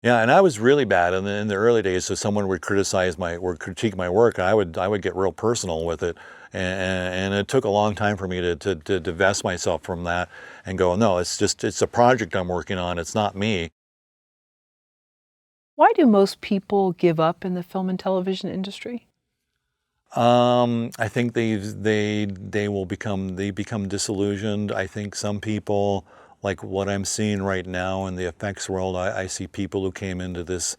Yeah, and I was really bad in the early days. So someone would criticize my or critique my work, I would get real personal with it, and it took a long time for me to divest myself from that and go, no, it's a project I'm working on. It's not me. Why do most people give up in the film and television industry? I think they become disillusioned. I think some people, like what I'm seeing right now in the effects world, I see people who came into this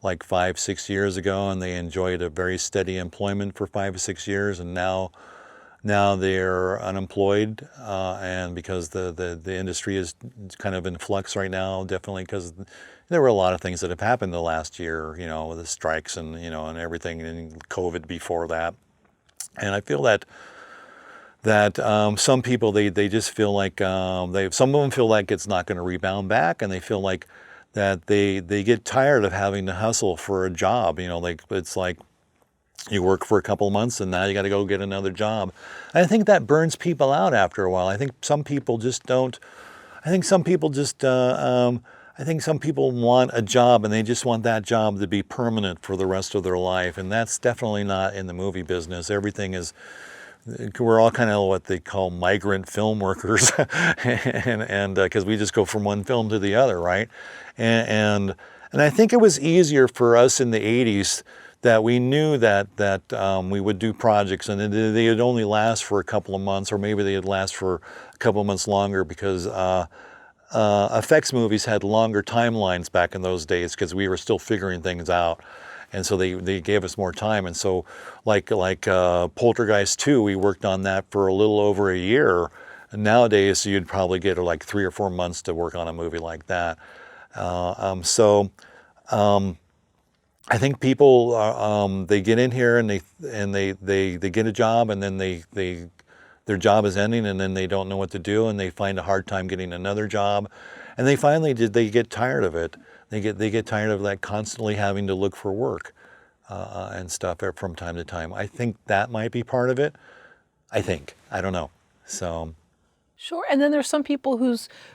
like 5, 6 years ago, and they enjoyed a very steady employment for 5 or 6 years, and now they're unemployed, and because the industry is kind of in flux right now, definitely because there were a lot of things that have happened the last year, with the strikes and and everything, and COVID before that. And I feel that some people they just feel like some of them feel like it's not going to rebound back, and they feel like that they get tired of having to hustle for a job. Like it's like you work for a couple of months and now you got to go get another job. I think that burns people out after a while. I think some people just don't. I think some people just. I think some people want a job and they just want that job to be permanent for the rest of their life, and that's definitely not in the movie business. Everything is. We're all kind of what they call migrant film workers, and because we just go from one film to the other, right? And I think it was easier for us in the '80s that we knew that we would do projects and they would only last for a couple of months, or maybe they'd last for a couple of months longer, because effects movies had longer timelines back in those days because we were still figuring things out. And so they gave us more time. And so like Poltergeist 2, we worked on that for a little over a year. And nowadays, you'd probably get like 3 or 4 months to work on a movie like that. So I think people they get in here and they get a job, and then their job is ending, and then they don't know what to do, and they find a hard time getting another job, and they get tired of it. They get tired of that constantly having to look for work and stuff from time to time. I think that might be part of it. I don't know. So. Sure. And then there's some people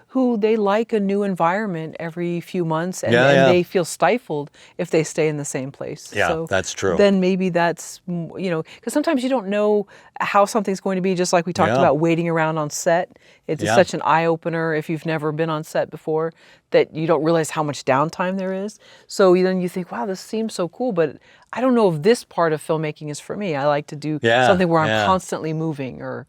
who they like a new environment every few months, and, Yeah, and yeah. they feel stifled if they stay in the same place. Yeah, So that's true. then maybe that's, because sometimes you don't know how something's going to be, just like we talked Yeah, about waiting around on set. It's just yeah. such an eye opener if you've never been on set before, that you don't realize how much downtime there is. So then you think, wow, this seems so cool, but I don't know if this part of filmmaking is for me. I like to do Yeah, something where I'm yeah. constantly moving or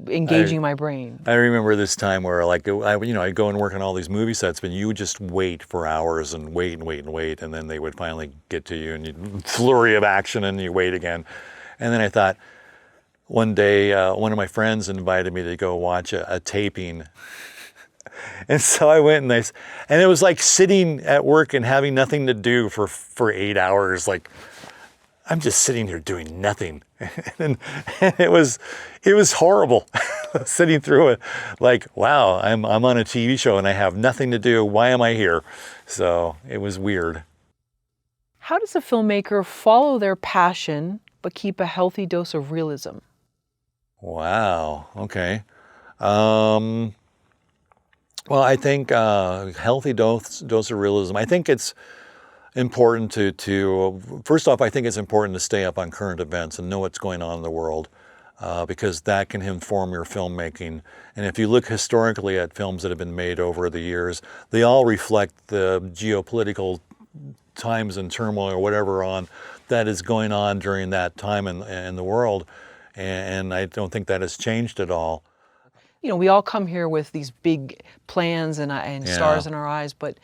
I engaging my brain. I remember this time where like I'd go and work on all these movie sets, but you would just wait for hours and wait and wait and wait, and then they would finally get to you, and you'd flurry of action, and you wait again. And then I thought one day one of my friends invited me to go watch a taping. And so I went, and it was like sitting at work and having nothing to do for 8 hours. Like, I'm just sitting here doing nothing. And it was horrible sitting through it. Like, wow, I'm on a TV show and I have nothing to do. Why am I here? So it was weird. How does a filmmaker follow their passion but keep a healthy dose of realism? Wow. Okay. Um, well, I think healthy dose of realism. I think it's important to first off, I think it's important to stay up on current events and know what's going on in the world, because that can inform your filmmaking. And if you look historically at films that have been made over the years, they all reflect the geopolitical times and turmoil or whatever on that is going on during that time in the world. And I don't think that has changed at all. We all come here with these big plans and Yeah, stars in our eyes, but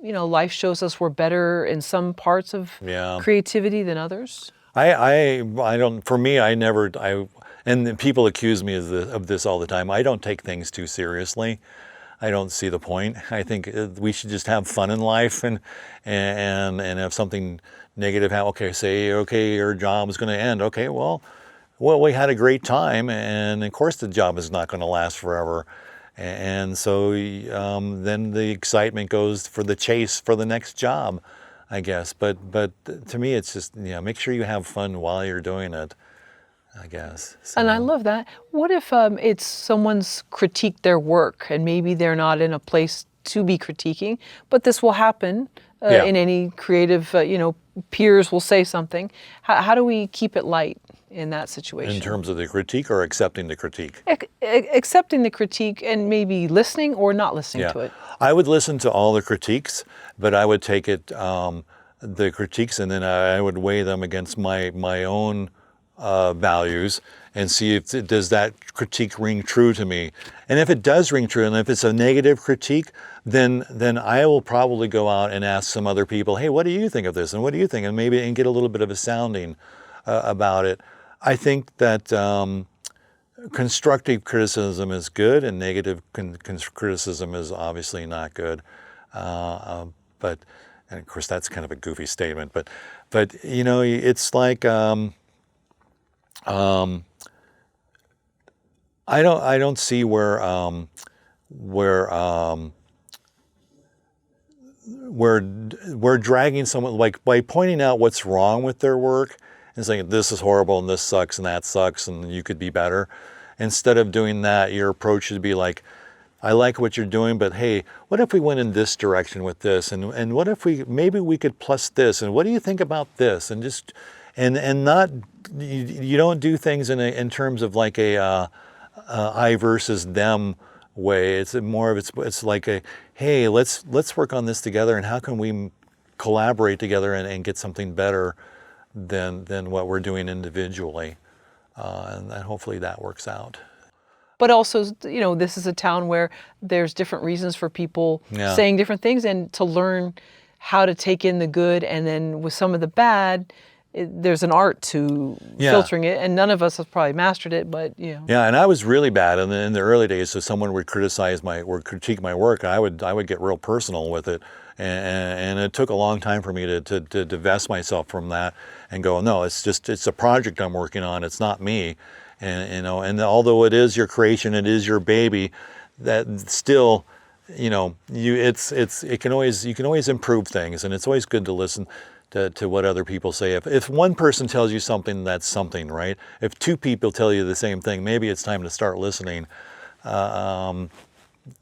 life shows us we're better in some parts of yeah. creativity than others. I don't. For me, I never. And then people accuse me of this all the time. I don't take things too seriously. I don't see the point. I think we should just have fun in life, and if something negative happen, okay, your job is going to end. Okay, well, we had a great time, and of course the job is not going to last forever. And so then the excitement goes for the chase for the next job, I guess. But to me, it's just, make sure you have fun while you're doing it, I guess. And I So, love that. What if it's someone's critiqued their work and maybe they're not in a place to be critiquing, but this will happen Yeah. in any creative, peers will say something. How do we keep it light in that situation? In terms of the critique or accepting the critique? Accepting the critique and maybe listening or not listening Yeah. to it. I would listen to all the critiques, but I would take it, the critiques, and then I would weigh them against my own values and see if does that critique ring true to me. And if it does ring true, and if it's a negative critique, then I will probably go out and ask some other people, hey, what do you think of this? And what do you think? And maybe and get a little bit of a sounding about it. I think that constructive criticism is good, and negative criticism is obviously not good. But, and of course, that's kind of a goofy statement. But it's like I don't see where we're dragging someone, like by pointing out what's wrong with their work and saying this is horrible and this sucks and that sucks and you could be better. Instead of doing that, your approach should be like, I like what you're doing, but hey, what if we went in this direction with this? And what if maybe we could plus this? And what do you think about this? And just, and not, you don't do things in terms of like a I versus them way. It's more of, it's like a, hey, let's work on this together, and how can we collaborate together and get something better than what we're doing individually. And hopefully that works out. But also, this is a town where there's different reasons for people saying different things, and to learn how to take in the good, and then with some of the bad, there's an art to filtering it, and none of us have probably mastered it, but Yeah, and I was really bad in the early days. So someone would critique my work, I would get real personal with it, and it took a long time for me to divest myself from that and go, no, it's a project I'm working on. It's not me, and although it is your creation, it is your baby, that still, you can always improve things, and it's always good to listen to what other people say. If one person tells you something, that's something, right? If two people tell you the same thing, maybe it's time to start listening. If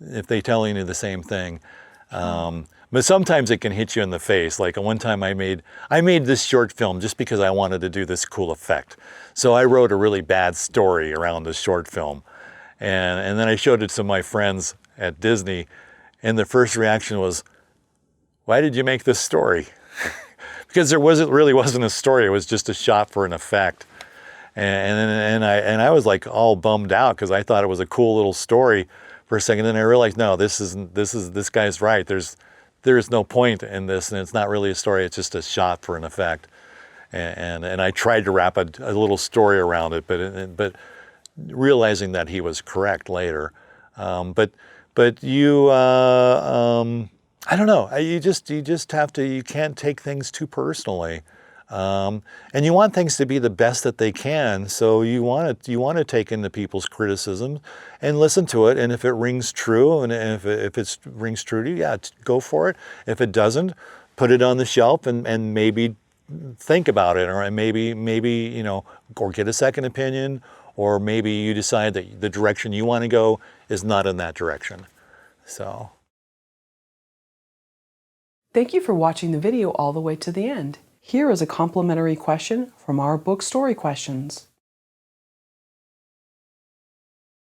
they're telling you the same thing. But sometimes it can hit you in the face. Like one time I made this short film just because I wanted to do this cool effect. So I wrote a really bad story around this short film. And then I showed it to my friends at Disney, and the first reaction was, why did you make this story? Because there really wasn't a story. It was just a shot for an effect, and I was like all bummed out because I thought it was a cool little story for a second. Then I realized, no, this guy's right. There is no point in this, and it's not really a story. It's just a shot for an effect, and I tried to wrap a little story around it, but realizing that he was correct later, but you. I don't know. You just have to. You can't take things too personally, and you want things to be the best that they can. So you want to take in the people's criticism and listen to it. And if it rings true, and if it rings true to you, yeah, go for it. If it doesn't, put it on the shelf and maybe think about it, or maybe or get a second opinion, or maybe you decide that the direction you want to go is not in that direction. So. Thank you for watching the video all the way to the end. Here is a complimentary question from our book Story Questions.